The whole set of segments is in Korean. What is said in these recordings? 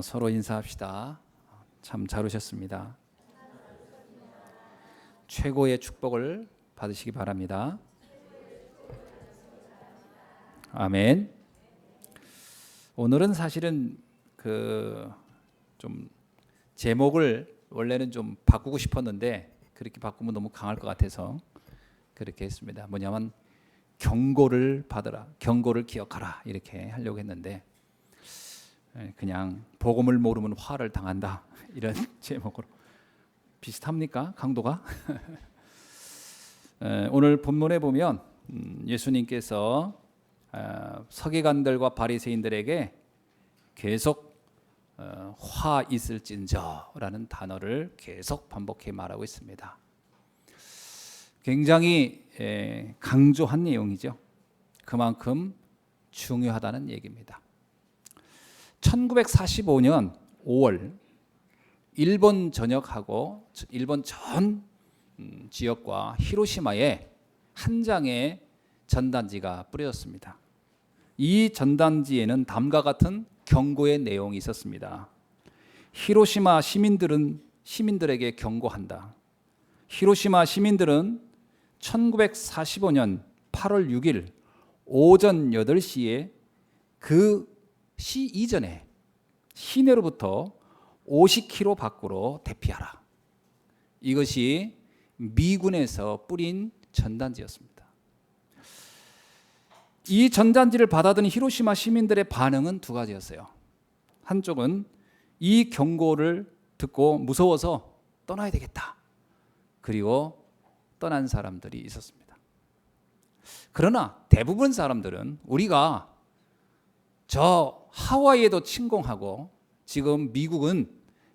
서로 인사합시다. 참 잘 오셨습니다. 최고의 축복을 받으시기 바랍니다. 아멘. 오늘은 사실은 좀 제목을 원래는 좀 바꾸고 싶었는데 그렇게 바꾸면 너무 강할 것 같아서 그렇게 했습니다. 뭐냐면 경고를 받으라, 경고를 기억하라 이렇게 하려고 했는데 그냥 복음을 모르면 화를 당한다 이런 제목으로 비슷합니까? 강도가? 오늘 본문에 보면 예수님께서 서기관들과 바리새인들에게 계속 화 있을진저라는 단어를 계속 반복해 말하고 있습니다. 굉장히 강조한 내용이죠. 그만큼 중요하다는 얘기입니다. 1945년 5월 일본 전역하고 일본 전 지역과 히로시마에 한 장의 전단지가 뿌려졌습니다. 이 전단지에는 다음과 같은 경고의 내용이 있었습니다. 히로시마 시민들에게 경고한다. 히로시마 시민들은 1945년 8월 6일 오전 8시에 그 시 이전에 시내로부터 50km 밖으로 대피하라. 이것이 미군에서 뿌린 전단지였습니다. 이 전단지를 받아든 히로시마 시민들의 반응은 두 가지였어요. 한쪽은 이 경고를 듣고 무서워서 떠나야 되겠다. 그리고 떠난 사람들이 있었습니다. 그러나 대부분 사람들은 우리가 저 하와이에도 침공하고 지금 미국은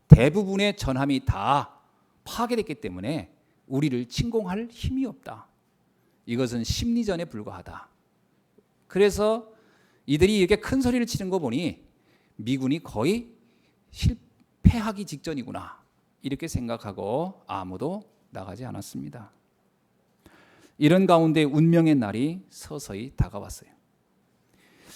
대부분의 전함이 다 파괴됐기 때문에 우리를 침공할 힘이 없다. 이것은 심리전에 불과하다. 그래서 이들이 이렇게 큰 소리를 치는 거 보니 미군이 거의 실패하기 직전이구나 이렇게 생각하고 아무도 나가지 않았습니다. 이런 가운데 운명의 날이 서서히 다가왔어요.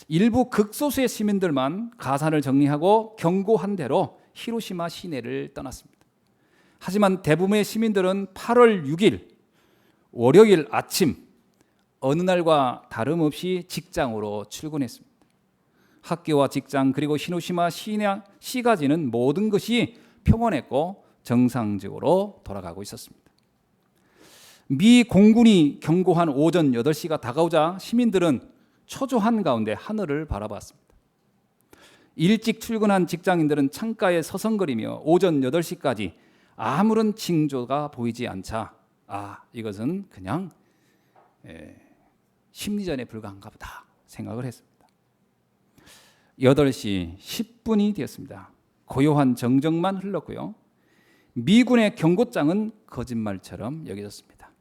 일부 극소수의 시민들만 가산을 정리하고 경고한 대로 히로시마 시내를 떠났습니다. 하지만 대부분의 시민들은 8월 6일 월요일 아침 어느 날과 다름없이 직장으로 출근했습니다. 학교와 직장 그리고 히로시마 시가지는 모든 것이 평온했고 정상적으로 돌아가고 있었습니다. 미 공군이 경고한 오전 8시가 다가오자 시민들은 초조한 가운데 하늘을 바라봤습니다. 일찍 출근한 직장인들은 창가에 서성거리며 오전 8시까지 아무런 징조가 보이지 않자 이것은 그냥 심리전에 불과한가 보다 생각을 했습니다. 8시 10분이 되었습니다. 고요한 정적만 흘렀고요. 미군의 경고장은 거짓말처럼 여겨졌습니다.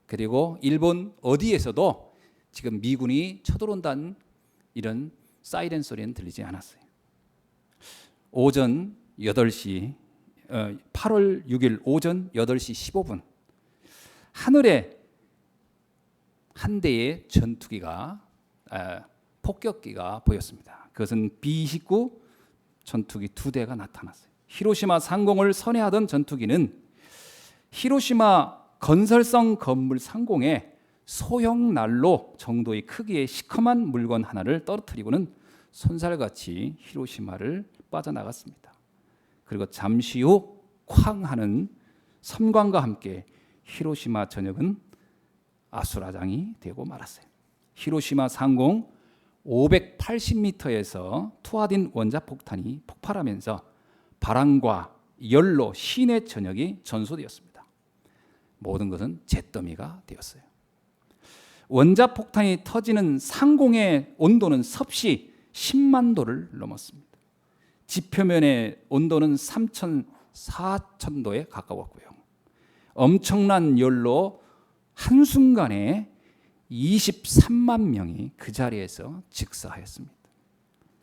그리고 일본 어디에서도 지금 미군이 쳐들어온다는 이런 사이렌 소리는 들리지 않았어요. 오전 8시 8월 6일 오전 8시 15분 하늘에 한 대의 전투기가 폭격기가 보였습니다. 그것은 B-29 전투기 2대가 나타났어요. 히로시마 상공을 선회하던 전투기는 히로시마 건설성 건물 상공에 소형 난로 정도의 크기의 시커먼 물건 하나를 떨어뜨리고는 손살같이 히로시마를 빠져나갔습니다. 그리고 잠시 후 쾅 하는 섬광과 함께 히로시마 전역은 아수라장이 되고 말았어요. 히로시마 상공 580m에서 투하된 원자폭탄이 폭발하면서 바람과 열로 시내 전역이 전소되었습니다. 모든 것은 잿더미가 되었어요. 원자폭탄이 터지는 상공의 온도는 섭씨 10만 도를 넘었습니다. 지표면의 온도는 4,000도에 가까웠고요. 엄청난 열로 한순간에 23만 명이 그 자리에서 즉사하였습니다.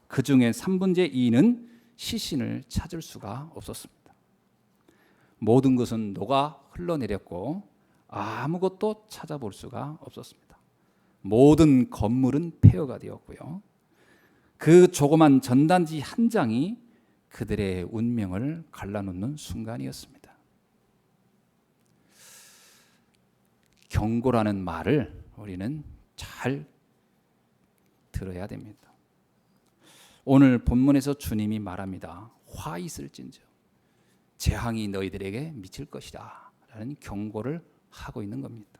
그 중에 3분의 2는 시신을 찾을 수가 없었습니다. 모든 것은 녹아 흘러내렸고 아무것도 찾아볼 수가 없었습니다. 모든 건물은 폐허가 되었고요. 그 조그만 전단지 한 장이 그들의 운명을 갈라놓는 순간이었습니다. 경고라는 말을 우리는 잘 들어야 됩니다. 오늘 본문에서 주님이 말합니다. 화 있을진저 재앙이 너희들에게 미칠 것이다 라는 경고를 하고 있는 겁니다.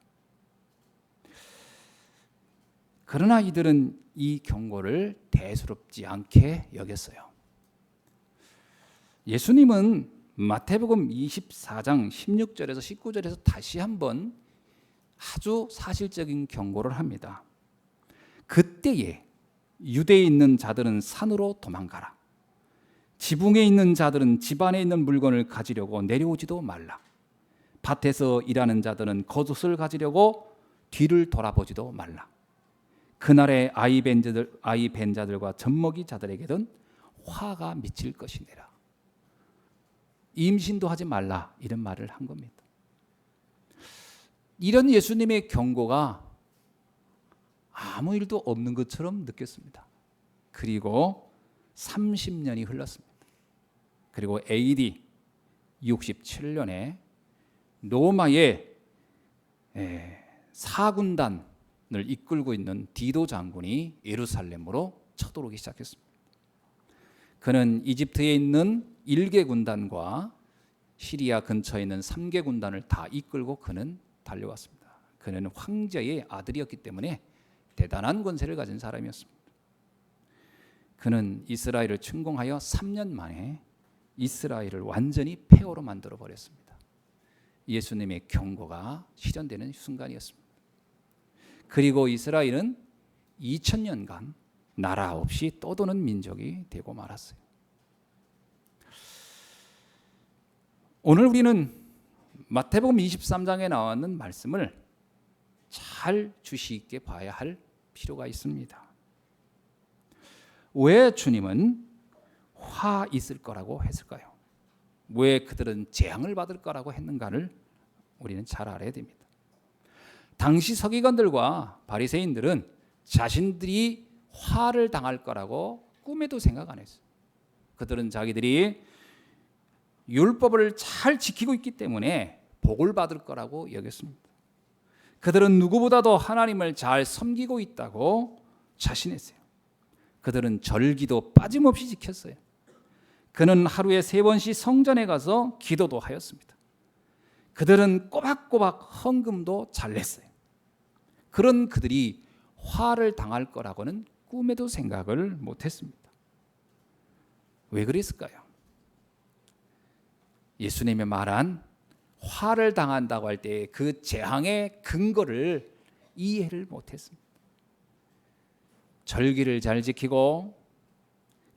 그러나 이들은 이 경고를 대수롭지 않게 여겼어요. 예수님은 마태복음 24장 16절에서 19절에서 다시 한번 아주 사실적인 경고를 합니다. 그때에 유대에 있는 자들은 산으로 도망가라. 지붕에 있는 자들은 집 안에 있는 물건을 가지려고 내려오지도 말라. 밭에서 일하는 자들은 겉옷을 가지려고 뒤를 돌아보지도 말라. 그날에 아이 벤 자들과 젖먹이 자들에게는 화가 미칠 것이니라. 임신도 하지 말라 이런 말을 한 겁니다. 이런 예수님의 경고가 아무 일도 없는 것처럼 느꼈습니다. 그리고 30년이 흘렀습니다. 그리고 AD 67년에 로마의 4군단을 이끌고 있는 디도 장군이 예루살렘으로 쳐들어오기 시작했습니다. 그는 이집트에 있는 1개 군단과 시리아 근처에 있는 3개 군단을 다 이끌고 그는 달려왔습니다. 그는 황제의 아들이었기 때문에 대단한 권세를 가진 사람이었습니다. 그는 이스라엘을 침공하여 3년 만에 이스라엘을 완전히 폐허로 만들어 버렸습니다. 예수님의 경고가 실현되는 순간이었습니다. 그리고 이스라엘은 2000년간 나라 없이 떠도는 민족이 되고 말았어요. 오늘 우리는 마태복음 23장에 나왔는 말씀을 잘 주시 있게 봐야 할 필요가 있습니다. 왜 주님은 화 있을 거라고 했을까요? 왜 그들은 재앙을 받을 거라고 했는가를 우리는 잘 알아야 됩니다. 당시 서기관들과 바리새인들은 자신들이 화를 당할 거라고 꿈에도 생각 안 했어요. 그들은 자기들이 율법을 잘 지키고 있기 때문에 복을 받을 거라고 여겼습니다. 그들은 누구보다도 하나님을 잘 섬기고 있다고 자신했어요. 그들은 절기도 빠짐없이 지켰어요. 그는 하루에 3번씩 성전에 가서 기도도 하였습니다. 그들은 꼬박꼬박 헌금도 잘 냈어요. 그런 그들이 화를 당할 거라고는 꿈에도 생각을 못했습니다. 왜 그랬을까요? 예수님의 말한 화를 당한다고 할 때 그 재앙의 근거를 이해를 못했습니다. 절기를 잘 지키고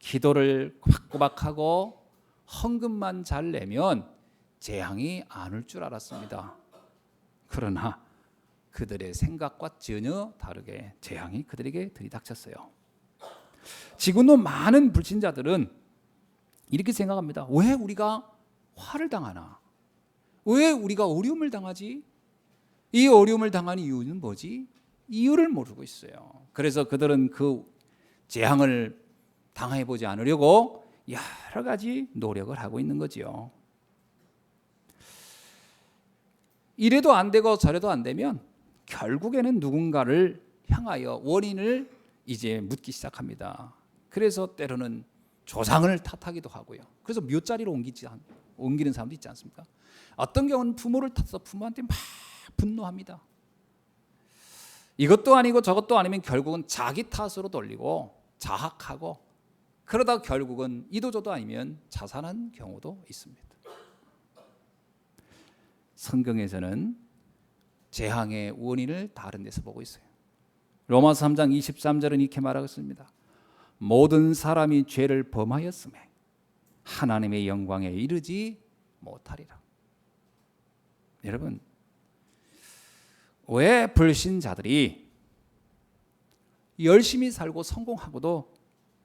기도를 꼬박꼬박하고 헌금만 잘 내면 재앙이 안 올 줄 알았습니다. 그러나 그들의 생각과 전혀 다르게 재앙이 그들에게 들이닥쳤어요. 지금도 많은 불신자들은 이렇게 생각합니다. 왜 우리가 화를 당하나? 왜 우리가 어려움을 당하지? 이 어려움을 당한 이유는 뭐지? 이유를 모르고 있어요. 그래서 그들은 그 재앙을 당해보지 않으려고 여러 가지 노력을 하고 있는 거지요. 이래도 안 되고 저래도 안 되면 결국에는 누군가를 향하여 원인을 이제 묻기 시작합니다. 그래서 때로는 조상을 탓하기도 하고요. 그래서 묘자리로 옮기는 사람도 있지 않습니까? 어떤 경우는 부모를 탓해서 부모한테 막 분노합니다. 이것도 아니고 저것도 아니면 결국은 자기 탓으로 돌리고 자학하고 그러다 결국은 이도저도 아니면 자살한 경우도 있습니다. 성경에서는 재앙의 원인을 다른 데서 보고 있어요. 로마서 3장 23절은 이렇게 말하고 있습니다. 모든 사람이 죄를 범하였음에 하나님의 영광에 이르지 못하리라. 여러분, 왜 불신자들이 열심히 살고 성공하고도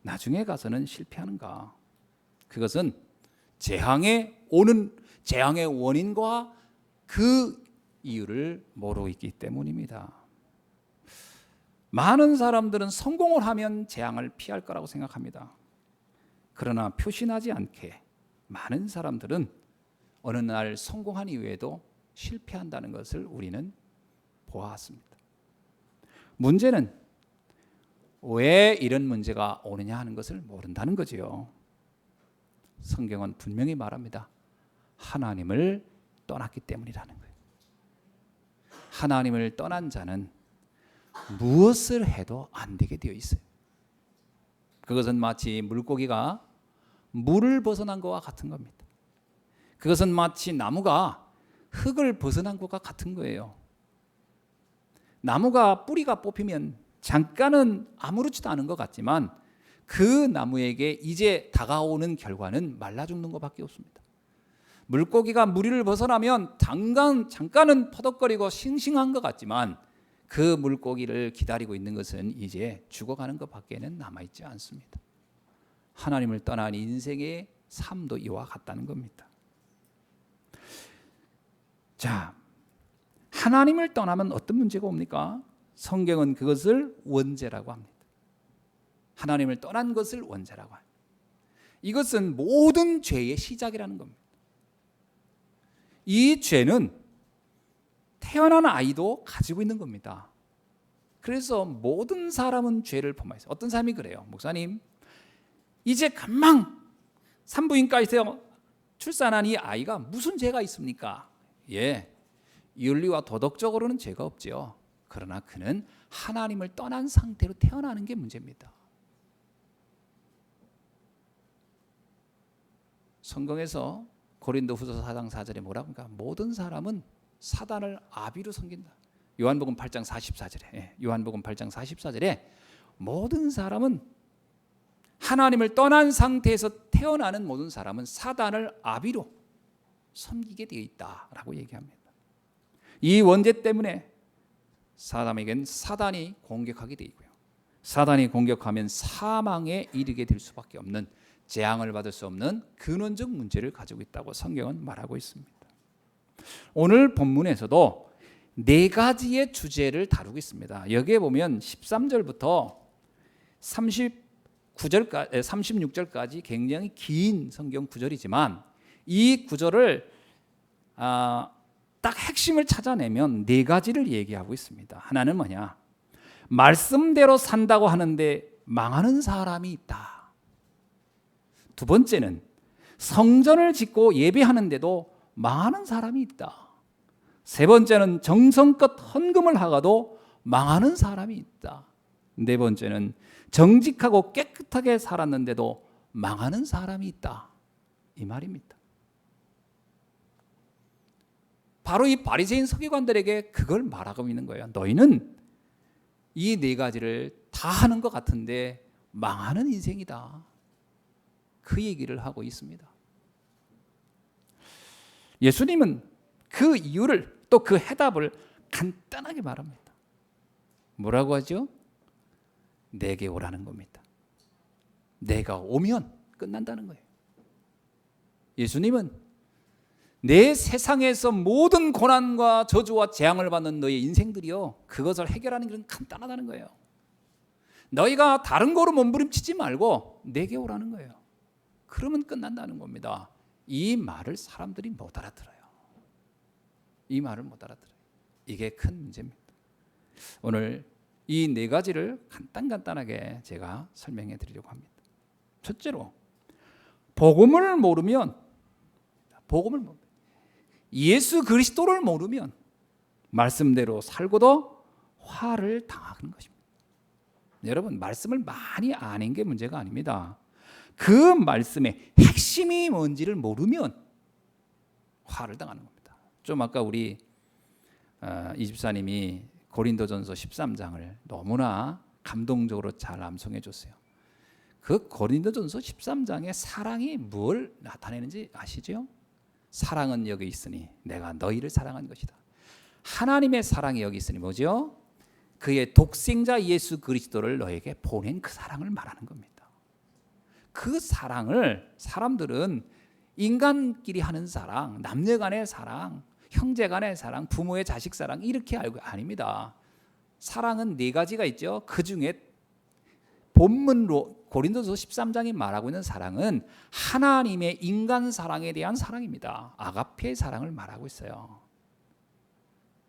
나중에 가서는 실패하는가? 그것은 재앙의 원인과 그 이유를 모르고 있기 때문입니다. 많은 사람들은 성공을 하면 재앙을 피할 거라고 생각합니다. 그러나 표신하지 않게 많은 사람들은 어느 날 성공한 이후에도 실패한다는 것을 우리는 보았습니다. 문제는 왜 이런 문제가 오느냐 하는 것을 모른다는 거지요. 성경은 분명히 말합니다. 하나님을 떠났기 때문이라는 거예요. 하나님을 떠난 자는 무엇을 해도 안 되게 되어 있어요. 그것은 마치 물고기가 물을 벗어난 것과 같은 겁니다. 그것은 마치 나무가 흙을 벗어난 것과 같은 거예요. 나무가 뿌리가 뽑히면 잠깐은 아무렇지도 않은 것 같지만 그 나무에게 이제 다가오는 결과는 말라 죽는 것밖에 없습니다. 물고기가 무리를 벗어나면 잠깐은 퍼덕거리고 싱싱한 것 같지만 그 물고기를 기다리고 있는 것은 이제 죽어가는 것밖에는 남아있지 않습니다. 하나님을 떠난 인생의 삶도 이와 같다는 겁니다. 자, 하나님을 떠나면 어떤 문제가 옵니까? 성경은 그것을 원죄라고 합니다. 하나님을 떠난 것을 원죄라고 합니다. 이것은 모든 죄의 시작이라는 겁니다. 이 죄는 태어난 아이도 가지고 있는 겁니다. 그래서 모든 사람은 죄를 범하였어요. 어떤 사람이 그래요. 목사님, 이제 금방 산부인과에서 출산한 이 아이가 무슨 죄가 있습니까? 예, 윤리와 도덕적으로는 죄가 없죠. 그러나 그는 하나님을 떠난 상태로 태어나는 게 문제입니다. 성경에서 고린도후서 4장 4절에 뭐라고 합니까? 모든 사람은 사단을 아비로 섬긴다. 요한복음 8장 44절에 요한복음 8장 44절에 모든 사람은 하나님을 떠난 상태에서 태어나는 모든 사람은 사단을 아비로 섬기게 되어 있다라고 얘기합니다. 이 원죄 때문에 사람에겐 사단이 공격하게 되어 있고요. 사단이 공격하면 사망에 이르게 될 수밖에 없는, 재앙을 받을 수 없는 근원적 문제를 가지고 있다고 성경은 말하고 있습니다. 오늘 본문에서도 네 가지의 주제를 다루고 있습니다. 여기에 보면 13절부터 36절까지 굉장히 긴 성경 구절이지만 이 구절을 딱 핵심을 찾아내면 네 가지를 얘기하고 있습니다. 하나는 뭐냐? 말씀대로 산다고 하는데 망하는 사람이 있다. 두 번째는 성전을 짓고 예배하는데도 망하는 사람이 있다. 세 번째는 정성껏 헌금을 하고도 망하는 사람이 있다. 네 번째는 정직하고 깨끗하게 살았는데도 망하는 사람이 있다. 이 말입니다. 바로 이 바리새인 서기관들에게 그걸 말하고 있는 거예요. 너희는 이 네 가지를 다 하는 것 같은데 망하는 인생이다. 그 얘기를 하고 있습니다. 예수님은 그 이유를 또 그 해답을 간단하게 말합니다. 뭐라고 하죠? 내게 오라는 겁니다. 내가 오면 끝난다는 거예요. 예수님은 내 세상에서 모든 고난과 저주와 재앙을 받는 너의 인생들이요, 그것을 해결하는 길은 간단하다는 거예요. 너희가 다른 거로 몸부림치지 말고 내게 오라는 거예요. 그러면 끝난다는 겁니다. 이 말을 사람들이 못 알아들어요. 이 말을 못 알아들어요. 이게 큰 문제입니다. 오늘 이 네 가지를 간단하게 제가 설명해 드리려고 합니다. 첫째로, 복음을 모르면 예수 그리스도를 모르면 말씀대로 살고도 화를 당하는 것입니다. 여러분, 말씀을 많이 아는 게 문제가 아닙니다. 그 말씀의 핵심이 뭔지를 모르면 화를 당하는 겁니다. 좀 아까 우리 이 집사님이 고린도전서 13장을 너무나 감동적으로 잘 암송해 줬어요. 그 고린도전서 13장의 사랑이 뭘 나타내는지 아시죠? 사랑은 여기 있으니 내가 너희를 사랑한 것이다. 하나님의 사랑이 여기 있으니 뭐죠? 그의 독생자 예수 그리스도를 너에게 보낸 그 사랑을 말하는 겁니다. 그 사랑을 사람들은 인간끼리 하는 사랑, 남녀 간의 사랑, 형제 간의 사랑, 부모의 자식 사랑 이렇게 알고, 아닙니다. 사랑은 네 가지가 있죠. 그 중에 본문으로 고린도서 13장이 말하고 있는 사랑은 하나님의 인간 사랑에 대한 사랑입니다. 아가페의 사랑을 말하고 있어요.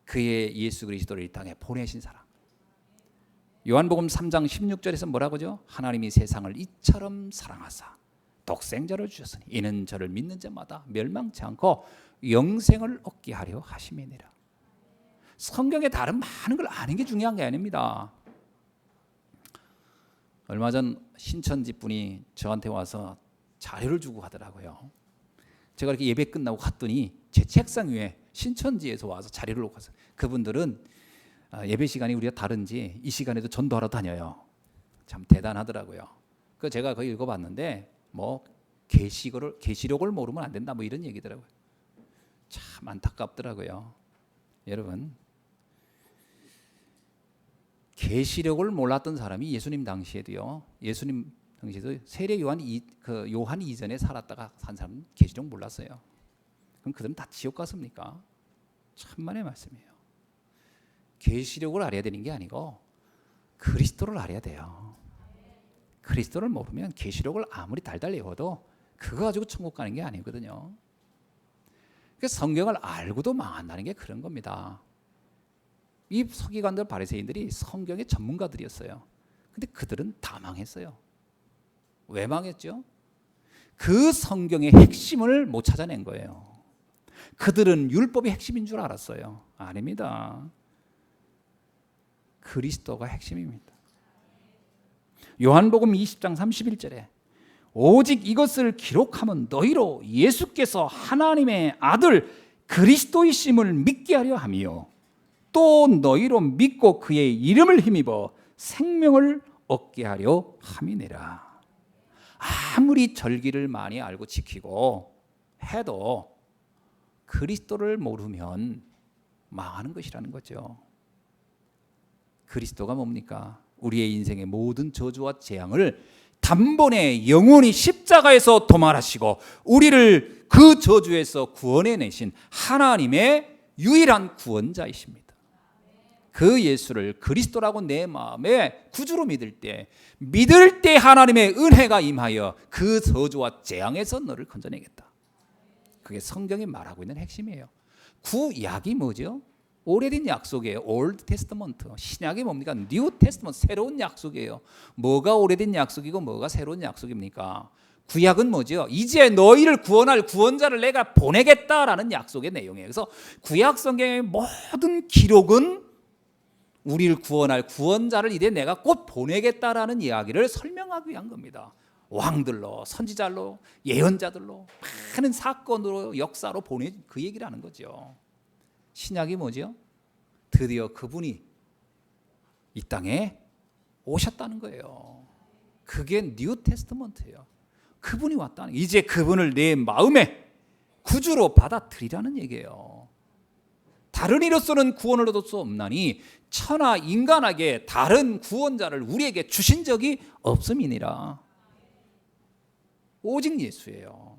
그의 예수 그리스도를 이 땅에 보내신 사랑. 요한복음 3장 16절에서 뭐라고죠? 하나님이 세상을 이처럼 사랑하사 독생자를 주셨으니 이는 저를 믿는 자마다 멸망치 않고 영생을 얻게 하려 하심이니라. 성경에 다른 많은 걸 아는 게 중요한 게 아닙니다. 얼마 전 신천지 분이 저한테 와서 자료를 주고 가더라고요. 제가 이렇게 예배 끝나고 갔더니 제 책상 위에 신천지에서 와서 자료를 놓고 갔어요. 그분들은 예배 시간이 우리가 다른지 이 시간에도 전도하러 다녀요. 참 대단하더라고요. 그 제가 그거 읽어봤는데 뭐 계시록을 모르면 안 된다 뭐 이런 얘기더라고요. 참 안타깝더라고요. 여러분, 계시록을 몰랐던 사람이 예수님 당시에도 세례 요한 이전에 살았다가 산 사람은 계시록 몰랐어요. 그럼 그들은 다 지옥 갔습니까? 천만의 말씀이에요. 계시록을 알아야 되는 게 아니고 그리스도를 알아야 돼요. 그리스도를 모르면 계시록을 아무리 달달 외워도 그거 가지고 천국 가는 게 아니거든요. 그래서 성경을 알고도 망한다는 게 그런 겁니다. 이 서기관들 바리새인들이 성경의 전문가들이었어요. 근데 그들은 다 망했어요. 왜 망했죠? 그 성경의 핵심을 못 찾아낸 거예요. 그들은 율법이 핵심인 줄 알았어요. 아닙니다. 그리스도가 핵심입니다. 요한복음 20장 31절에 오직 이것을 기록하면 너희로 예수께서 하나님의 아들 그리스도이심을 믿게 하려 함이요 또 너희로 믿고 그의 이름을 힘입어 생명을 얻게 하려 함이니라. 아무리 절기를 많이 알고 지키고 해도 그리스도를 모르면 망하는 것이라는 거죠. 그리스도가 뭡니까? 우리의 인생의 모든 저주와 재앙을 단번에 영원히 십자가에서 도말하시고 우리를 그 저주에서 구원해내신 하나님의 유일한 구원자이십니다. 그 예수를 그리스도라고 내 마음에 구주로 믿을 때 하나님의 은혜가 임하여 그 저주와 재앙에서 너를 건져내겠다. 그게 성경이 말하고 있는 핵심이에요. 구약이 뭐죠? 오래된 약속이에요. 올드 테스트먼트. 신약이 뭡니까? 뉴 테스트먼트. 새로운 약속이에요. 뭐가 오래된 약속이고 뭐가 새로운 약속입니까? 구약은 뭐죠? 이제 너희를 구원할 구원자를 내가 보내겠다라는 약속의 내용이에요. 그래서 구약 성경의 모든 기록은 우리를 구원할 구원자를 이제 내가 곧 보내겠다라는 이야기를 설명하기 위한 겁니다. 왕들로, 선지자로, 예언자들로 많은 사건으로 역사로 보내 그 얘기를 하는 거죠. 신약이 뭐죠? 드디어 그분이 이 땅에 오셨다는 거예요. 그게 뉴 테스트먼트예요. 그분이 왔다는, 이제 그분을 내 마음에 구주로 받아들이라는 얘기예요. 다른 이로서는 구원을 얻을 수 없나니 천하 인간에게 다른 구원자를 우리에게 주신 적이 없음이니라. 오직 예수예요.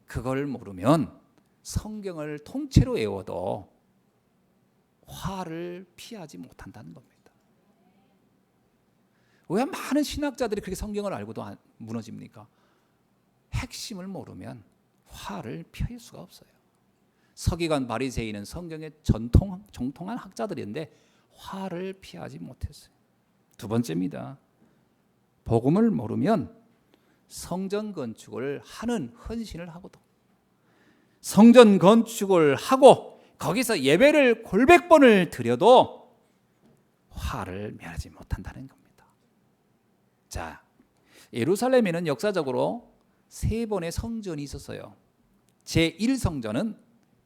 그걸 모르면 성경을 통째로 외워도 화를 피하지 못한다는 겁니다. 왜 많은 신학자들이 그렇게 성경을 알고도 무너집니까? 핵심을 모르면 화를 피할 수가 없어요. 서기관 바리새인은 성경의 정통한 학자들인데 화를 피하지 못했어요. 두 번째입니다. 복음을 모르면 성전 건축을 하는 헌신을 하고도 성전 건축을 하고 거기서 예배를 골백 번을 드려도 화를 면하지 못한다는 겁니다. 자, 예루살렘에는 역사적으로 3번의 성전이 있었어요. 제1성전은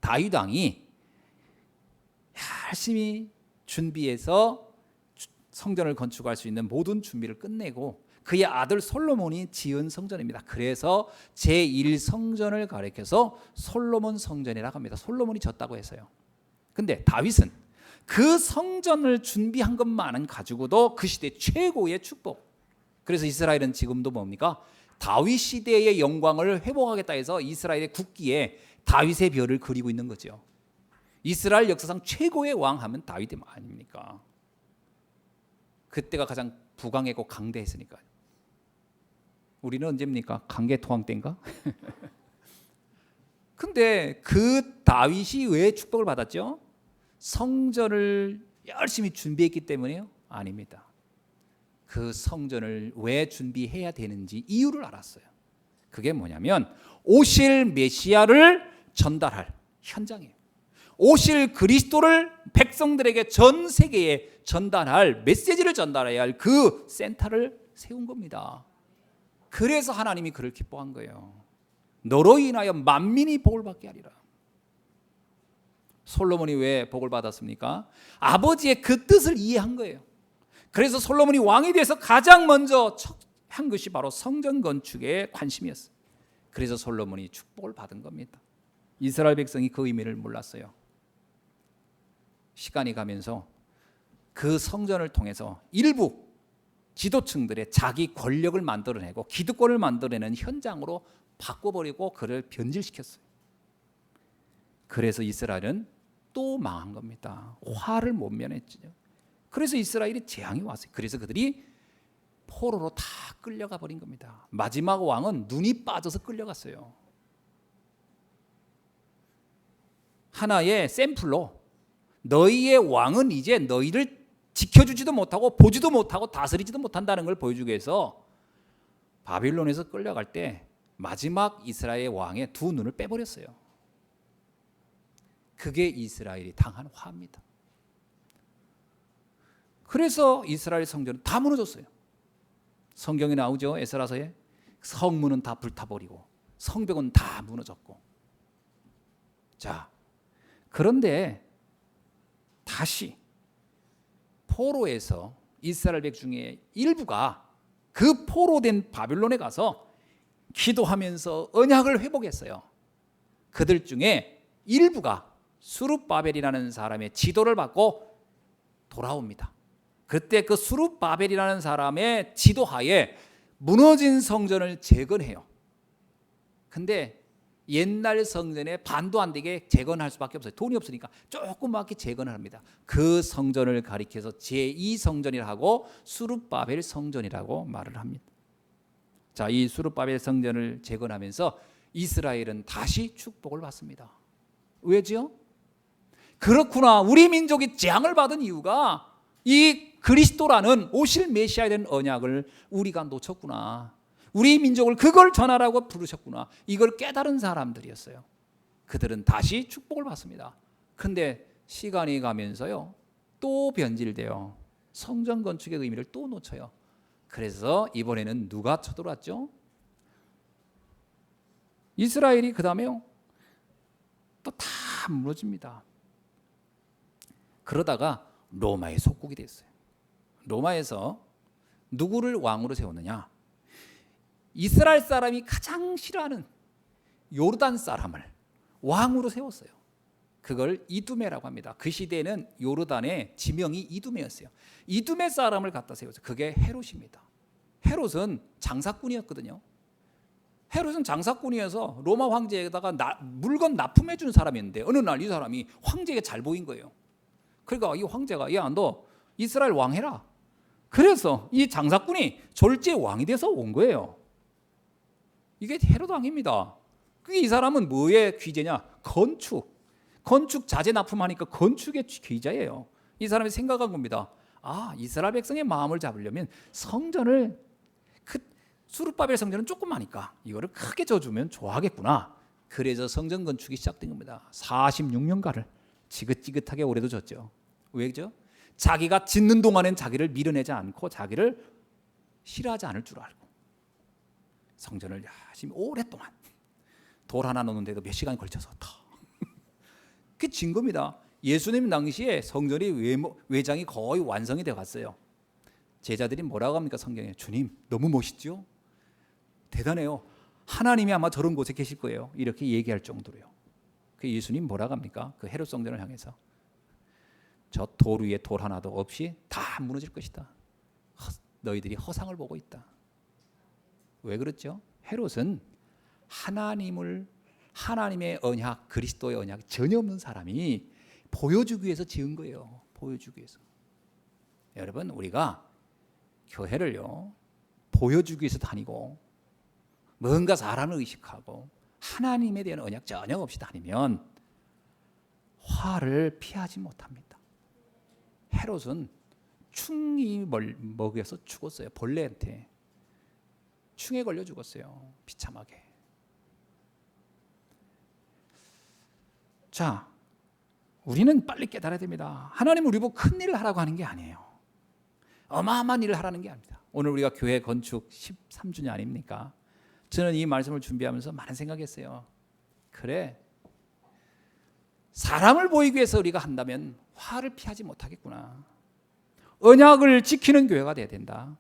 다윗 왕이 열심히 준비해서 성전을 건축할 수 있는 모든 준비를 끝내고 그의 아들 솔로몬이 지은 성전입니다. 그래서 제1성전을 가리켜서 솔로몬 성전이라고 합니다. 솔로몬이 졌다고 해서요. 근데 다윗은 그 성전을 준비한 것만은 가지고도 그 시대 최고의 축복. 그래서 이스라엘은 지금도 뭡니까? 다윗 시대의 영광을 회복하겠다 해서 이스라엘의 국기에 다윗의 별을 그리고 있는 거죠. 이스라엘 역사상 최고의 왕 하면 다윗이 아닙니까? 그때가 가장 부강했고 강대했으니까요. 우리는 언제입니까? 강개토항 때인가? 근데 그 다윗이 왜 축복을 받았죠? 성전을 열심히 준비했기 때문에요? 아닙니다. 그 성전을 왜 준비해야 되는지 이유를 알았어요. 그게 뭐냐면 오실 메시아를 전달할 현장이에요. 오실 그리스도를 백성들에게 전 세계에 전달할, 메시지를 전달해야 할 그 센터를 세운 겁니다. 그래서 하나님이 그를 기뻐한 거예요. 너로 인하여 만민이 복을 받게 하리라. 솔로몬이 왜 복을 받았습니까? 아버지의 그 뜻을 이해한 거예요. 그래서 솔로몬이 왕이 돼서 가장 먼저 한 것이 바로 성전 건축에 관심이었어요. 그래서 솔로몬이 축복을 받은 겁니다. 이스라엘 백성이 그 의미를 몰랐어요. 시간이 가면서 그 성전을 통해서 일부 지도층들의 자기 권력을 만들어내고 기득권을 만들어내는 현장으로 바꿔버리고 그를 변질시켰어요. 그래서 이스라엘은 또 망한 겁니다. 화를 못 면했죠. 그래서 이스라엘이 재앙이 왔어요. 그래서 그들이 포로로 다 끌려가 버린 겁니다. 마지막 왕은 눈이 빠져서 끌려갔어요. 하나의 샘플로 너희의 왕은 이제 너희를 지켜주지도 못하고 보지도 못하고 다스리지도 못한다는 걸 보여주기 위해서 바빌론에서 끌려갈 때 마지막 이스라엘 왕의 두 눈을 빼버렸어요. 그게 이스라엘이 당한 화입니다. 그래서 이스라엘 성전은 다 무너졌어요. 성경에 나오죠. 에스라서에 성문은 다 불타버리고 성벽은 다 무너졌고. 자, 그런데 다시 포로에서 이스라엘 백 중에 일부가 그 포로된 바빌론에 가서 기도하면서 언약을 회복했어요. 그들 중에 일부가 수룹바벨이라는 사람의 지도를 받고 돌아옵니다. 그때 그 수룹바벨이라는 사람의 지도하에 무너진 성전을 재건해요. 근데 옛날 성전에 반도 안 되게 재건할 수밖에 없어요. 돈이 없으니까 조그맣게 재건을 합니다. 그 성전을 가리켜서 제2성전이라고 하고 수룹바벨 성전이라고 말을 합니다. 자, 이 수룹바벨 성전을 재건하면서 이스라엘은 다시 축복을 받습니다. 왜죠? 그렇구나. 우리 민족이 재앙을 받은 이유가 이 그리스도라는 오실 메시아에 대한 언약을 우리가 놓쳤구나. 우리 민족을 그걸 전하라고 부르셨구나. 이걸 깨달은 사람들이었어요. 그들은 다시 축복을 받습니다. 그런데 시간이 가면서요, 또 변질돼요. 성전 건축의 의미를 또 놓쳐요. 그래서 이번에는 누가 쳐들어왔죠? 이스라엘이 그 다음에요, 또 다 무너집니다. 그러다가 로마의 속국이 됐어요. 로마에서 누구를 왕으로 세웠느냐? 이스라엘 사람이 가장 싫어하는 요르단 사람을 왕으로 세웠어요. 그걸 이두메라고 합니다. 그 시대에는 요르단의 지명이 이두메였어요. 이두메 사람을 갖다 세웠어요. 그게 헤롯입니다. 헤롯은 장사꾼이었거든요. 헤롯은 장사꾼이어서 로마 황제에다가 물건 납품해 주는 사람이었는데 어느 날 이 사람이 황제에게 잘 보인 거예요. 그러니까 이 황제가 야, 너 이스라엘 왕 해라. 그래서 이 장사꾼이 졸지에 왕이 돼서 온 거예요. 이게 헤롯 왕입니다. 그게 이 사람은 뭐의 귀재냐? 건축 자재 납품하니까 건축의 귀재예요. 이 사람이 생각한 겁니다. 아, 이스라엘 백성의 마음을 잡으려면 성전을, 수룹바벨 성전은 조그마니까 이거를 크게 져주면 좋아하겠구나. 그래서 성전 건축이 시작된 겁니다. 46년간을 지긋지긋하게 오래도 졌죠. 왜죠? 자기가 짓는 동안엔 자기를 밀어내지 않고 자기를 싫어하지 않을 줄 알고 성전을 열심히 오랫동안 돌 하나 놓는데도 몇 시간 걸쳐서 다 그게 진 겁니다. 예수님 당시에 성전이 외장이 거의 완성이 되어 갔어요. 제자들이 뭐라고 합니까? 성경에 주님 너무 멋있죠? 대단해요. 하나님이 아마 저런 곳에 계실 거예요. 이렇게 얘기할 정도로요. 그 예수님 뭐라고 합니까? 그 헤롯 성전을 향해서 저 돌 위에 돌 하나도 없이 다 무너질 것이다. 너희들이 허상을 보고 있다. 왜 그렇죠? 헤롯은 하나님의 언약, 그리스도의 언약 전혀 없는 사람이 보여주기 위해서 지은 거예요. 보여주기 위해서. 여러분, 우리가 교회를요 보여주기 위해서 다니고 뭔가 사람을 의식하고 하나님에 대한 언약 전혀 없이 다니면 화를 피하지 못합니다. 헤롯은 충이 먹여서 죽었어요. 벌레한테 충에 걸려 죽었어요. 비참하게. 자, 우리는 빨리 깨달아야 됩니다. 하나님은 우리 보고 큰 일을 하라고 하는 게 아니에요. 어마어마한 일을 하라는 게 아닙니다. 오늘 우리가 교회 건축 13주년 아닙니까? 저는 이 말씀을 준비하면서 많은 생각했어요. 그래, 사람을 보이기 위해서 우리가 한다면 화를 피하지 못하겠구나. 언약을 지키는 교회가 돼야 된다.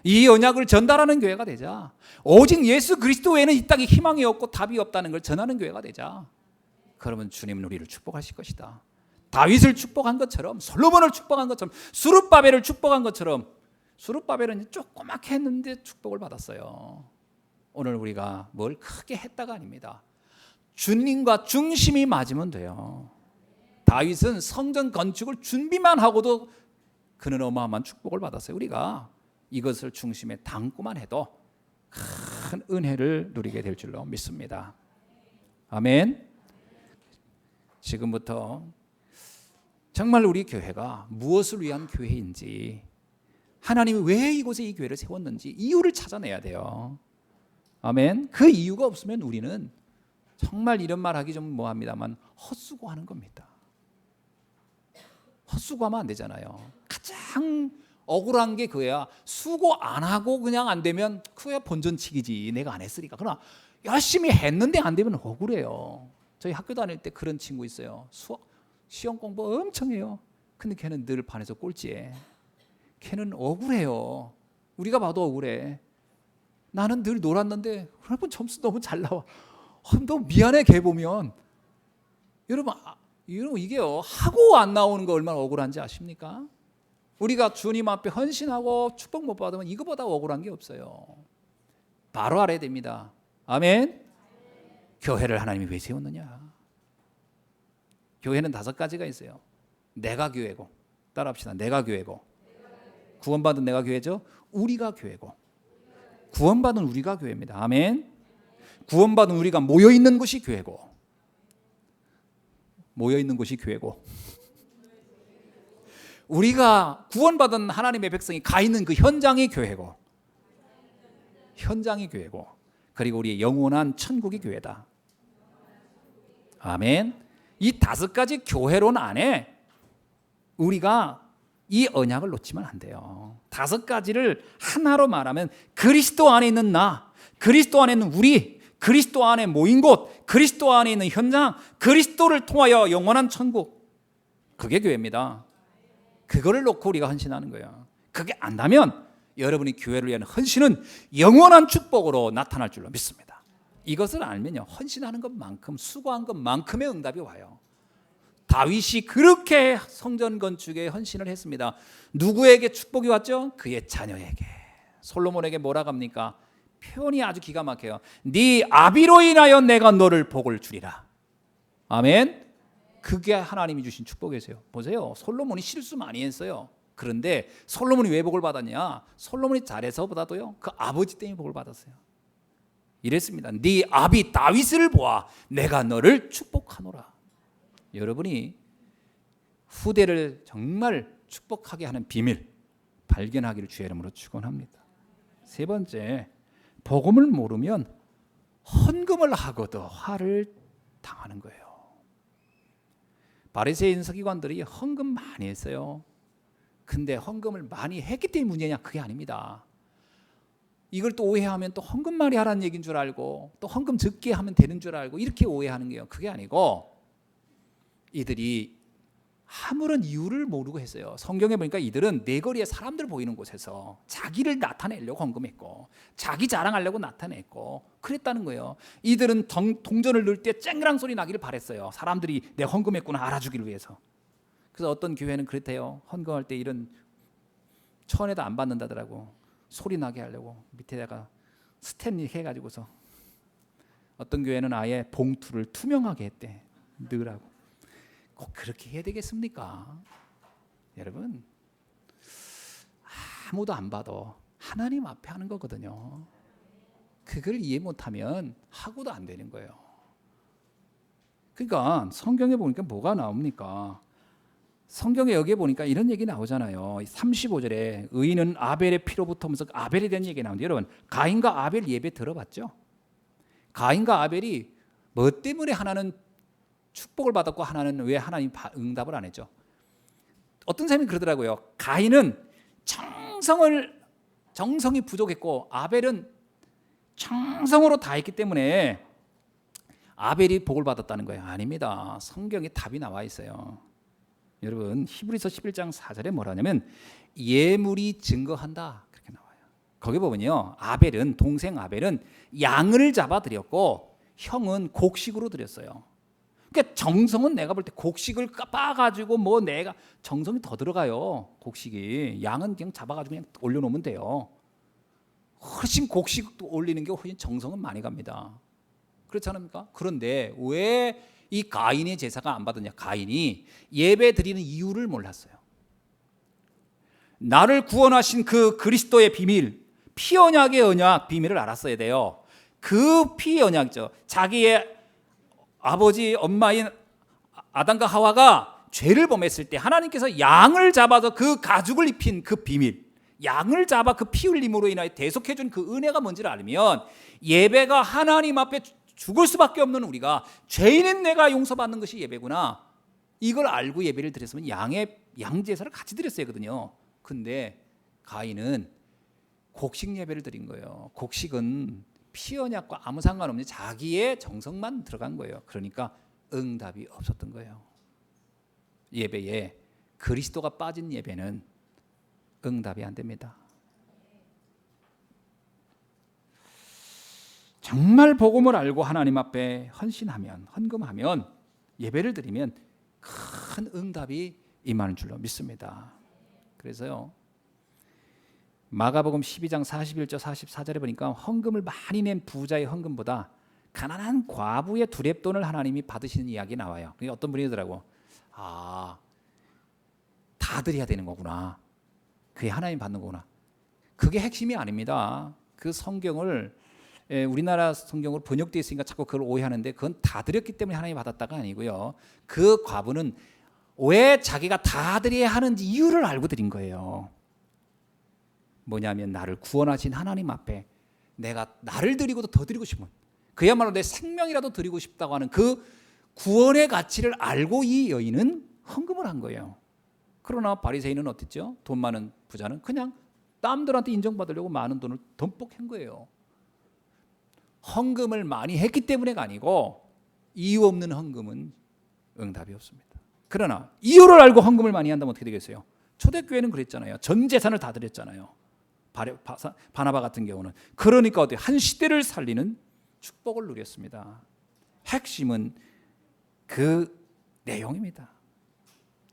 이 언약을 전달하는 교회가 되자. 오직 예수 그리스도 외에는 이 땅에 희망이 없고 답이 없다는 걸 전하는 교회가 되자. 그러면 주님은 우리를 축복하실 것이다. 다윗을 축복한 것처럼, 솔로몬을 축복한 것처럼, 수룹바벨을 축복한 것처럼. 수룹바벨은 조그맣게 했는데 축복을 받았어요. 오늘 우리가 뭘 크게 했다가 아닙니다. 주님과 중심이 맞으면 돼요. 다윗은 성전 건축을 준비만 하고도 그는 어마어마한 축복을 받았어요. 우리가 이것을 중심에 담고만 해도 큰 은혜를 누리게 될 줄로 믿습니다. 아멘. 지금부터 정말 우리 교회가 무엇을 위한 교회인지, 하나님이 왜 이곳에 이 교회를 세웠는지 이유를 찾아내야 돼요. 아멘. 그 이유가 없으면 우리는 정말 이런 말 하기 좀 뭐합니다만 헛수고하는 겁니다. 헛수고하면 안 되잖아요. 가장 억울한 게 그거야. 수고 안 하고 그냥 안 되면 그거야 본전치기지. 내가 안 했으니까. 그러나 열심히 했는데 안 되면 억울해요. 저희 학교 다닐 때 그런 친구 있어요. 시험 공부 엄청 해요. 근데 걔는 늘 반에서 꼴찌해. 걔는 억울해요. 우리가 봐도 억울해. 나는 늘 놀았는데 여러분 점수 너무 잘 나와. 너무 미안해. 걔 보면. 여러분 이게요, 하고 안 나오는 거 얼마나 억울한지 아십니까? 우리가 주님 앞에 헌신하고 축복 못 받으면 이거보다 억울한 게 없어요. 바로 알아야 됩니다. 아멘. 교회를 하나님이 왜 세웠느냐? 교회는 5가지가 있어요. 내가 교회고, 따라합시다. 내가 교회고, 구원받은 내가 교회죠. 우리가 교회고, 구원받은 우리가 교회입니다. 아멘. 구원받은 우리가 모여있는 곳이 교회고, 모여있는 곳이 교회고, 우리가 구원받은 하나님의 백성이 가 있는 그 현장이 교회고, 현장이 교회고, 그리고 우리의 영원한 천국이 교회다. 아멘. 이 5가지 교회론 안에 우리가 이 언약을 놓치면 안 돼요. 5가지를 하나로 말하면 그리스도 안에 있는 나, 그리스도 안에 있는 우리, 그리스도 안에 모인 곳, 그리스도 안에 있는 현장, 그리스도를 통하여 영원한 천국. 그게 교회입니다. 그거를 놓고 우리가 헌신하는 거예요. 그게 안다면 여러분이 교회를 위한 헌신은 영원한 축복으로 나타날 줄로 믿습니다. 이것을 알면요, 헌신하는 것만큼, 수고한 것만큼의 응답이 와요. 다윗이 그렇게 성전 건축에 헌신을 했습니다. 누구에게 축복이 왔죠? 그의 자녀에게. 솔로몬에게 뭐라고 합니까? 표현이 아주 기가 막혀요. 네 아비로 인하여 내가 너를 복을 주리라. 아멘. 그게 하나님이 주신 축복이세요. 보세요, 솔로몬이 실수 많이 했어요. 그런데 솔로몬이 왜 복을 받았냐? 솔로몬이 잘해서보다도요, 그 아버지 때문에 복을 받았어요. 이랬습니다. 네 아비 다윗을 보아 내가 너를 축복하노라. 여러분이 후대를 정말 축복하게 하는 비밀 발견하기를 주의 이름으로 축원합니다. 3번째, 복음을 모르면 헌금을 하고도 화를 당하는 거예요. 바리새인 서기관들이 헌금 많이 했어요. 근데 헌금을 많이 했기 때문에 문제냐? 그게 아닙니다. 이걸 또 오해하면 또 헌금 많이 하라는 얘기인 줄 알고, 또 헌금 적게 하면 되는 줄 알고, 이렇게 오해하는 거예요. 그게 아니고 이들이 아무런 이유를 모르고 했어요. 성경에 보니까 이들은 내거리에 사람들 보이는 곳에서 자기를 나타내려고 헌금했고, 자기 자랑하려고 나타냈고 그랬다는 거예요. 이들은 동전을 넣을 때 쨍그랑 소리 나기를 바랬어요. 사람들이 내 헌금했구나 알아주기를 위해서. 그래서 어떤 교회는 그랬대요. 헌금할 때 이런 천에다 안 받는다더라고. 소리 나게 하려고 밑에다가 스탠리 해가지고서. 어떤 교회는 아예 봉투를 투명하게 했대. 넣으라고. 꼭 그렇게 해야 되겠습니까? 여러분, 아무도 안 봐도 하나님 앞에 하는 거거든요. 그걸 이해 못하면 하고도 안 되는 거예요. 그러니까 성경에 보니까 뭐가 나옵니까? 성경에 여기에 보니까 이런 얘기 나오잖아요. 35절에 의인은 아벨의 피로부터 하면서 아벨에 대한 얘기 나오는데, 여러분 가인과 아벨 예배 들어봤죠? 가인과 아벨이 뭐 때문에 하나는 축복을 받았고 하나는 왜 하나님 응답을 안 했죠? 어떤 사람이 그러더라고요. 가인은 정성이 부족했고 아벨은 정성으로 다 했기 때문에 아벨이 복을 받았다는 거예요. 아닙니다. 성경에 답이 나와 있어요. 여러분 히브리서 11장 4절에 뭐라냐면 예물이 증거한다 그렇게 나와요. 거기 보면요, 아벨은, 동생 아벨은 양을 잡아 드렸고 형은 곡식으로 드렸어요. 그러니까 정성은 내가 볼 때 곡식을 빻아가지고 뭐 내가 정성이 더 들어가요. 곡식이, 양은 그냥 잡아가지고 그냥 올려놓으면 돼요. 훨씬 곡식 올리는 게 훨씬 정성은 많이 갑니다. 그렇지 않습니까? 그런데 왜 이 가인의 제사가 안 받았냐? 가인이 예배 드리는 이유를 몰랐어요. 나를 구원하신 그 그리스도의 비밀, 피 언약의 언약 비밀을 알았어야 돼요. 그 피 언약이죠. 자기의 아버지 엄마인 아담과 하와가 죄를 범했을 때 하나님께서 양을 잡아서 그 가죽을 입힌 그 비밀, 양을 잡아 그 피 흘림으로 인하여 대속해 준 그 은혜가 뭔지를 알면 예배가 하나님 앞에 죽을 수밖에 없는 우리가, 죄인인 내가 용서받는 것이 예배구나, 이걸 알고 예배를 드렸으면 양 제사를 같이 드렸어야 하거든요. 근데 가인은 곡식 예배를 드린 거예요. 곡식은 피 언약과 아무 상관없는 자기의 정성만 들어간 거예요. 그러니까 응답이 없었던 거예요. 예배에 그리스도가 빠진 예배는 응답이 안 됩니다. 정말 복음을 알고 하나님 앞에 헌신하면, 헌금하면, 예배를 드리면 큰 응답이 임하는 줄로 믿습니다. 그래서요, 마가복음 12장 41절 44절에 보니까 헌금을 많이 낸 부자의 헌금보다 가난한 과부의 두렙돈을 하나님이 받으시는 이야기 나와요. 그게 어떤 분이더라고. 다 드려야 되는 거구나. 그게 하나님 받는 거구나. 그게 핵심이 아닙니다. 그 성경을 우리나라 성경으로 번역되어 있으니까 자꾸 그걸 오해하는데, 그건 다 드렸기 때문에 하나님이 받았다가 아니고요. 그 과부는 왜 자기가 다 드려야 하는지 이유를 알고 드린 거예요. 뭐냐면 나를 구원하신 하나님 앞에 내가 나를 드리고도 더 드리고 싶은, 그야말로 내 생명이라도 드리고 싶다고 하는 그 구원의 가치를 알고 이 여인은 헌금을 한 거예요. 그러나 바리새인은 어땠죠? 돈 많은 부자는 그냥 남들한테 인정받으려고 많은 돈을 덤뻑 한 거예요. 헌금을 많이 했기 때문에가 아니고 이유 없는 헌금은 응답이 없습니다. 그러나 이유를 알고 헌금을 많이 한다면 어떻게 되겠어요? 초대교회는 그랬잖아요. 전 재산을 다 드렸잖아요. 바나바 같은 경우는. 그러니까 어때요? 한 시대를 살리는 축복을 누렸습니다. 핵심은 그 내용입니다.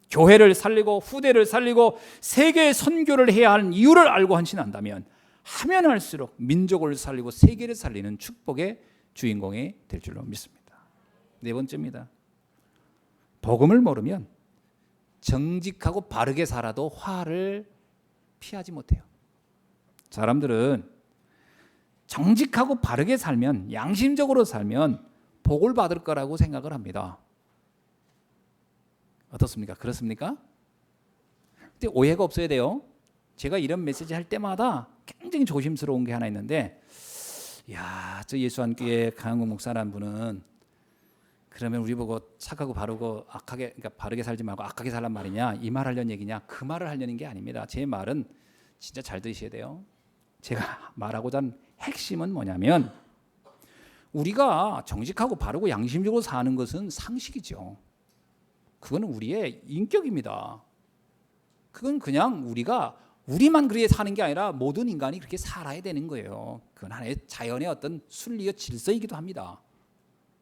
교회를 살리고 후대를 살리고 세계 선교를 해야 하는 이유를 알고 헌신한다면 하면 할수록 민족을 살리고 세계를 살리는 축복의 주인공이 될 줄로 믿습니다. 네 번째입니다. 복음을 모르면 정직하고 바르게 살아도 화를 피하지 못해요. 사람들은 정직하고 바르게 살면, 양심적으로 살면 복을 받을 거라고 생각을 합니다. 어떻습니까? 그렇습니까? 근데 오해가 없어야 돼요. 제가 이런 메시지 할 때마다 굉장히 조심스러운 게 하나 있는데, 저 예수한교회 강은국 목사라는 분은 그러면 우리 보고 착하고 바르고 악하게, 그러니까 바르게 살지 말고 악하게 살란 말이냐, 이 말 하려는 얘기냐? 그 말을 하려는 게 아닙니다. 제 말은 진짜 잘 들으셔야 돼요. 제가 말하고자 하는 핵심은 뭐냐면, 우리가 정직하고 바르고 양심적으로 사는 것은 상식이죠. 그거는 우리의 인격입니다. 그건 그냥 우리만 그렇게 사는 게 아니라 모든 인간이 그렇게 살아야 되는 거예요. 그건 하나의 자연의 어떤 순리와 질서이기도 합니다.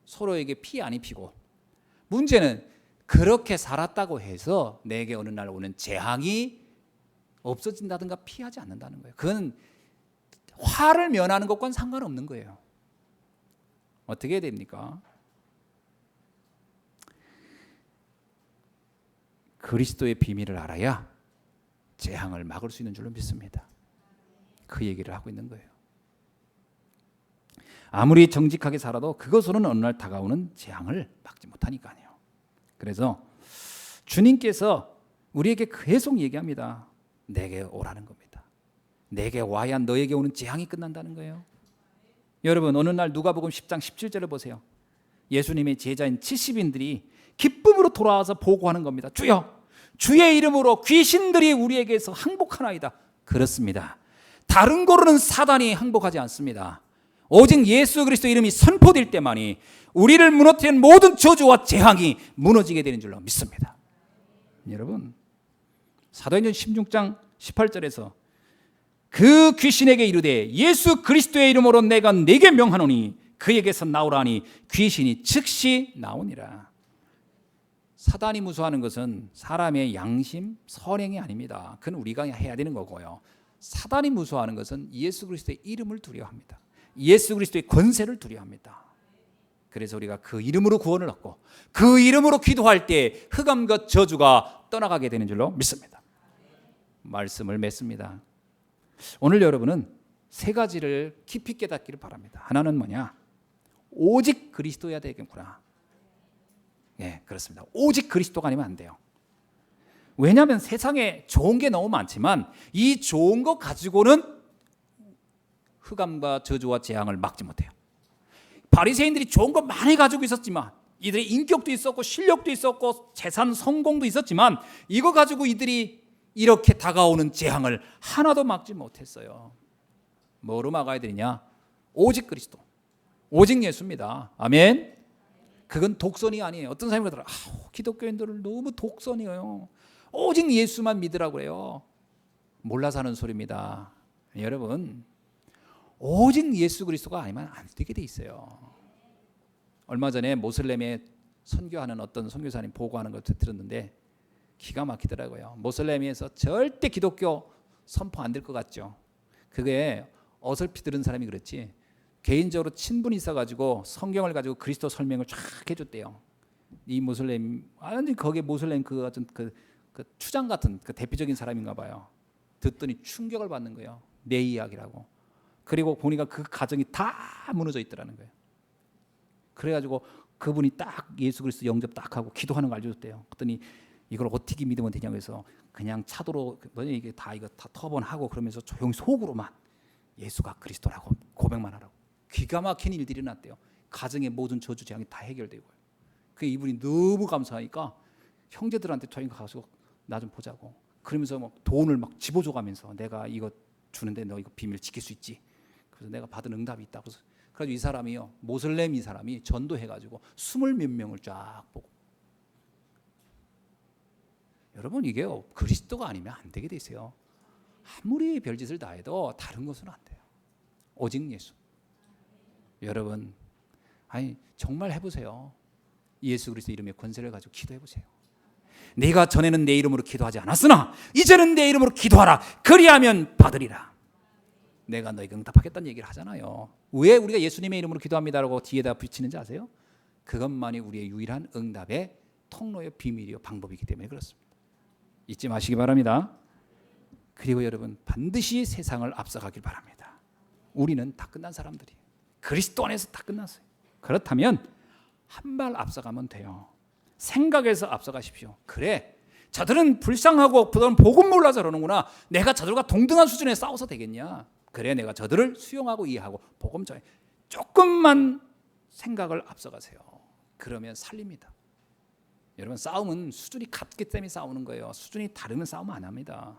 서로에게 피 안 입히고. 문제는 그렇게 살았다고 해서 내게 어느 날 오는 재앙이 없어진다든가 피하지 않는다는 거예요. 그건 화를 면하는 것과는 상관없는 거예요. 어떻게 해야 됩니까? 그리스도의 비밀을 알아야 재앙을 막을 수 있는 줄로 믿습니다. 그 얘기를 하고 있는 거예요. 아무리 정직하게 살아도 그것으로는 어느 날 다가오는 재앙을 막지 못하니까요. 그래서 주님께서 우리에게 계속 얘기합니다. 내게 오라는 겁니다. 내게 와야 너에게 오는 재앙이 끝난다는 거예요. 여러분, 어느 날 누가복음 10장 17절을 보세요. 예수님의 제자인 70인들이 기쁨으로 돌아와서 보고하는 겁니다. 주여, 주의 이름으로 귀신들이 우리에게서 항복하나이다. 그렇습니다. 다른 거로는 사단이 항복하지 않습니다. 오직 예수 그리스도 이름이 선포될 때만이 우리를 무너뜨린 모든 저주와 재앙이 무너지게 되는 줄로 믿습니다. 여러분, 사도행전 16장 18절에서 그 귀신에게 이르되 예수 그리스도의 이름으로 내가 네게 명하노니 그에게서 나오라니 귀신이 즉시 나오니라. 사단이 무서워하는 것은 사람의 양심, 선행이 아닙니다. 그건 우리가 해야 되는 거고요. 사단이 무서워하는 것은 예수 그리스도의 이름을 두려워합니다. 예수 그리스도의 권세를 두려워합니다. 그래서 우리가 그 이름으로 구원을 얻고 그 이름으로 기도할 때 흑암과 저주가 떠나가게 되는 줄로 믿습니다. 말씀을 맺습니다. 오늘 여러분은 세 가지를 깊이 깨닫기를 바랍니다. 하나는 뭐냐? 오직 그리스도여야 되겠구나. 예, 그렇습니다. 오직 그리스도가 아니면 안 돼요. 왜냐하면 세상에 좋은 게 너무 많지만 이 좋은 거 가지고는 흑암과 저주와 재앙을 막지 못해요. 바리새인들이 좋은 거 많이 가지고 있었지만, 이들의 인격도 있었고 실력도 있었고 재산 성공도 있었지만, 이거 가지고 이들이 이렇게 다가오는 재앙을 하나도 막지 못했어요. 뭐로 막아야 되느냐? 오직 그리스도, 오직 예수입니다. 아멘. 그건 독선이 아니에요. 어떤 사람이 그러더라, 기독교인들은 너무 독선이에요. 오직 예수만 믿으라고 해요. 몰라서 하는 소리입니다. 여러분, 오직 예수 그리스도가 아니면 안 되게 돼 있어요. 얼마 전에 모슬렘에 선교하는 어떤 선교사님 보고하는 것을 들었는데 기가 막히더라고요. 모슬렘에서 절대 기독교 선포 안 될 것 같죠. 그게 어설피 들은 사람이 그렇지, 개인적으로 친분이 있어가지고 성경을 가지고 그리스도 설명을 쫙 해줬대요. 이 모슬렘, 완전 거기에 모슬렘 그 어떤 그 추장 같은 그 대표적인 사람인가 봐요. 듣더니 충격을 받는 거예요. 내 이야기라고. 그리고 보니까 그 가정이 다 무너져 있더라는 거예요. 그래가지고 그분이 딱 예수 그리스도 영접 딱 하고 기도하는 걸 알려줬대요. 그랬더니 이걸 어떻게 믿으면 되냐고 해서 그냥 차도로 뭐냐 이게 다 이거 다 터번하고 그러면서 조용히 속으로만 예수가 그리스도라고 고백만 하라고. 기가 막힌 일들이 났대요. 가정의 모든 저주 재앙이 다 해결되고. 그 이분이 너무 감사하니까 형제들한테 저희 가서 나 좀 보자고. 그러면서 막 돈을 막 집어줘가면서 내가 이거 주는데 너 이거 비밀 지킬 수 있지? 그래서 내가 받은 응답이 있다고. 그래서 이 사람이요, 모슬렘 이 사람이 전도해가지고 20몇 명을 쫙 보고. 여러분, 이게요 그리스도가 아니면 안 되게 돼 있어요. 아무리 별짓을 다 해도 다른 것은 안 돼요. 오직 예수. 여러분, 아니 정말 해보세요. 예수 그리스도 이름의 권세를 가지고 기도해보세요. 네가 전에는 내 이름으로 기도하지 않았으나 이제는 내 이름으로 기도하라. 그리하면 받으리라. 내가 너에게 응답하겠다는 얘기를 하잖아요. 왜 우리가 예수님의 이름으로 기도합니다라고 뒤에다 붙이는지 아세요? 그것만이 우리의 유일한 응답의 통로의 비밀이요 방법이기 때문에 그렇습니다. 잊지 마시기 바랍니다. 그리고 여러분, 반드시 세상을 앞서가길 바랍니다. 우리는 다 끝난 사람들이에요. 그리스도 안에서 다 끝났어요. 그렇다면 한 발 앞서가면 돼요. 생각에서 앞서가십시오. 그래, 저들은 불쌍하고 저들은 복음 몰라서 그러는구나. 내가 저들과 동등한 수준에 싸워서 되겠냐? 그래, 내가 저들을 수용하고 이해하고 복음 전해. 조금만 생각을 앞서가세요. 그러면 살립니다. 여러분, 싸움은 수준이 같기 때문에 싸우는 거예요. 수준이 다르면 싸움 안 합니다.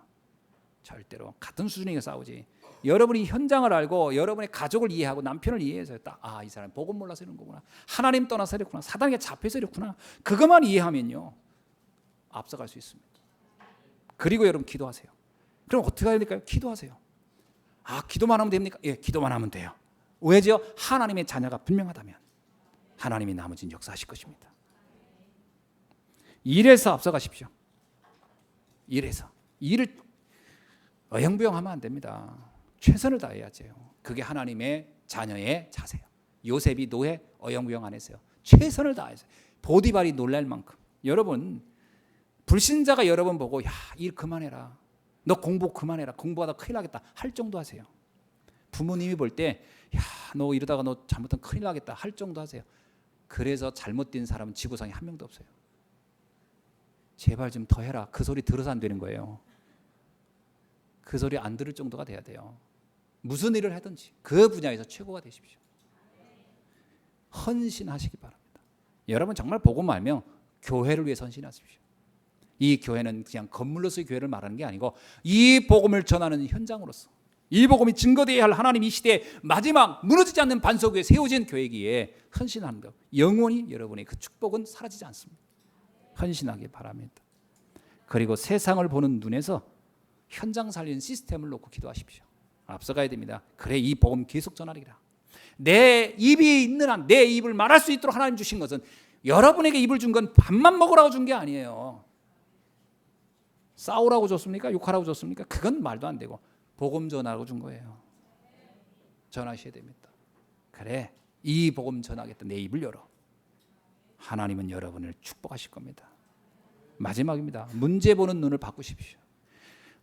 절대로 같은 수준이니까 싸우지. 여러분이 현장을 알고 여러분의 가족을 이해하고 남편을 이해해서 딱 이 사람 복음 몰라서 이런 거구나. 하나님 떠나서 이렇구나. 사단에게 잡혀서 이렇구나. 그것만 이해하면요 앞서갈 수 있습니다. 그리고 여러분 기도하세요. 그럼 어떻게 해야 될까요? 기도하세요. 기도만 하면 됩니까? 예, 기도만 하면 돼요. 왜죠? 하나님의 자녀가 분명하다면 하나님이 나머지는 역사하실 것입니다. 일에서 앞서가십시오. 일에서. 일을 어영부영하면 안 됩니다. 최선을 다해야죠. 그게 하나님의 자녀의 자세요. 요셉이 노예 어영부영 안 했어요. 최선을 다해서. 보디발이 놀랄 만큼. 여러분, 불신자가 여러분 보고 일 그만해라. 너 공부 그만해라. 공부하다 큰일 나겠다. 할 정도 하세요. 부모님이 볼 때 야, 너 이러다가 너 잘못하면 큰일 나겠다 할 정도 하세요. 그래서 잘못된 사람은 지구상에 한 명도 없어요. 제발 좀 더 해라. 그 소리 들어서 안 되는 거예요. 그 소리 안 들을 정도가 돼야 돼요. 무슨 일을 하든지 그 분야에서 최고가 되십시오. 헌신하시기 바랍니다. 여러분 정말 복음 알면 교회를 위해서 헌신하십시오. 이 교회는 그냥 건물로서의 교회를 말하는 게 아니고 이 복음을 전하는 현장으로서 이 복음이 증거되어야 할 하나님 이 시대의 마지막 무너지지 않는 반석 위에 세워진 교회기에 헌신하는 것. 영원히 여러분의 그 축복은 사라지지 않습니다. 헌신하기 바랍니다. 그리고 세상을 보는 눈에서 현장 살리는 시스템을 놓고 기도하십시오. 앞서가야 됩니다. 그래 이 복음 계속 전하리라. 내 입이 있는 한 내 입을 말할 수 있도록 하나님 주신 것은 여러분에게 입을 준 건 밥만 먹으라고 준 게 아니에요. 싸우라고 줬습니까? 욕하라고 줬습니까? 그건 말도 안 되고 복음 전하라고 준 거예요. 전하셔야 됩니다. 그래 이 복음 전하겠다. 내 입을 열어. 하나님은 여러분을 축복하실 겁니다. 마지막입니다. 문제 보는 눈을 바꾸십시오.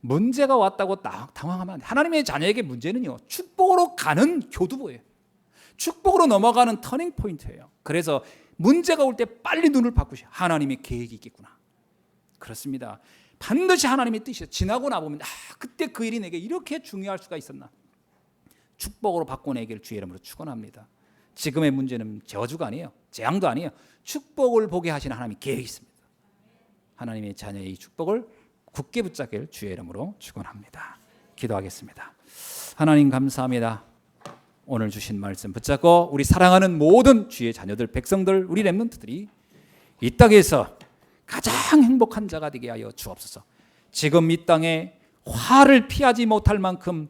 문제가 왔다고 당황하면 안 돼요. 하나님의 자녀에게 문제는요 축복으로 가는 교두보예요. 축복으로 넘어가는 터닝 포인트예요. 그래서 문제가 올 때 빨리 눈을 바꾸셔. 하나님의 계획이 있겠구나. 그렇습니다. 반드시 하나님의 뜻이에요. 지나고 나보면 그때 그 일이 내게 이렇게 중요할 수가 있었나. 축복으로 바꿔내기를 주의 이름으로 축원합니다. 지금의 문제는 저주가 아니에요. 재앙도 아니에요. 축복을 보게 하시는 하나님의 계획이 있습니다. 하나님의 자녀의 이 축복을 굳게 붙잡길 주의 이름으로 축원합니다. 기도하겠습니다. 하나님 감사합니다. 오늘 주신 말씀 붙잡고 우리 사랑하는 모든 주의 자녀들, 백성들, 우리 렘넌트들이 이 땅에서 가장 행복한 자가 되게 하여 주옵소서. 지금 이 땅에 화를 피하지 못할 만큼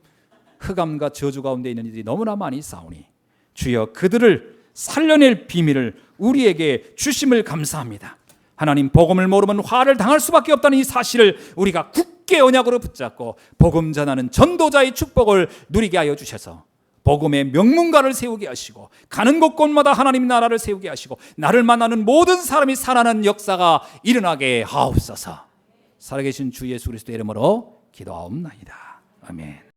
흑암과 저주 가운데 있는 이들이 너무나 많이 싸우니 주여 그들을 살려낼 비밀을 우리에게 주심을 감사합니다. 하나님 복음을 모르면 화를 당할 수밖에 없다는 이 사실을 우리가 굳게 언약으로 붙잡고 복음 전하는 전도자의 축복을 누리게 하여 주셔서 복음의 명문가를 세우게 하시고 가는 곳곳마다 하나님 나라를 세우게 하시고 나를 만나는 모든 사람이 살아나는 역사가 일어나게 하옵소서. 살아계신 주 예수 그리스도의 이름으로 기도하옵나이다. 아멘.